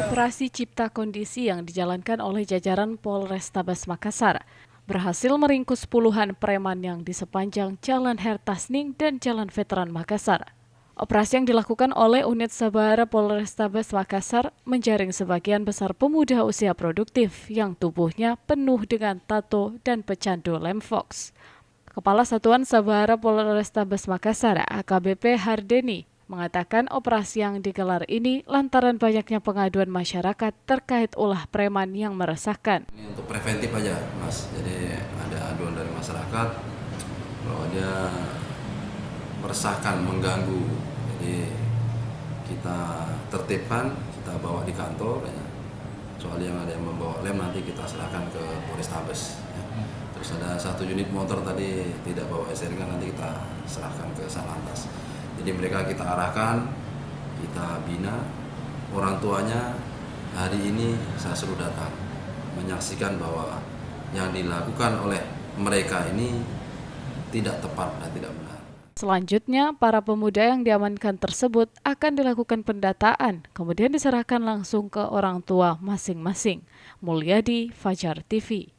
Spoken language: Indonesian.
Operasi Cipta Kondisi yang dijalankan oleh jajaran Polrestabes Makassar berhasil meringkus puluhan preman yang di sepanjang Jalan Hertasning dan Jalan Veteran Makassar. Operasi yang dilakukan oleh unit Sabara Polrestabes Makassar menjaring sebagian besar pemuda usia produktif yang tubuhnya penuh dengan tato dan pecandu lemfox. Kepala Satuan Sabara Polrestabes Makassar, AKBP Hardeni, mengatakan operasi yang digelar ini lantaran banyaknya pengaduan masyarakat terkait ulah preman yang meresahkan. Ini untuk preventif aja, Mas. Jadi ada aduan dari masyarakat bahwa dia meresahkan, mengganggu. Jadi kita tertibkan, kita bawa di kantor. Ya. Soal yang ada yang membawa lem nanti kita serahkan ke Polrestabes. Ya. Terus ada satu unit motor tadi tidak bawa SRK, nanti kita serahkan ke Salantas. Jadi mereka kita arahkan, kita bina, orang tuanya hari ini saya suruh datang menyaksikan bahwa yang dilakukan oleh mereka ini tidak tepat dan tidak benar. Selanjutnya, para pemuda yang diamankan tersebut akan dilakukan pendataan, kemudian diserahkan langsung ke orang tua masing-masing. Mulyadi, Fajar TV.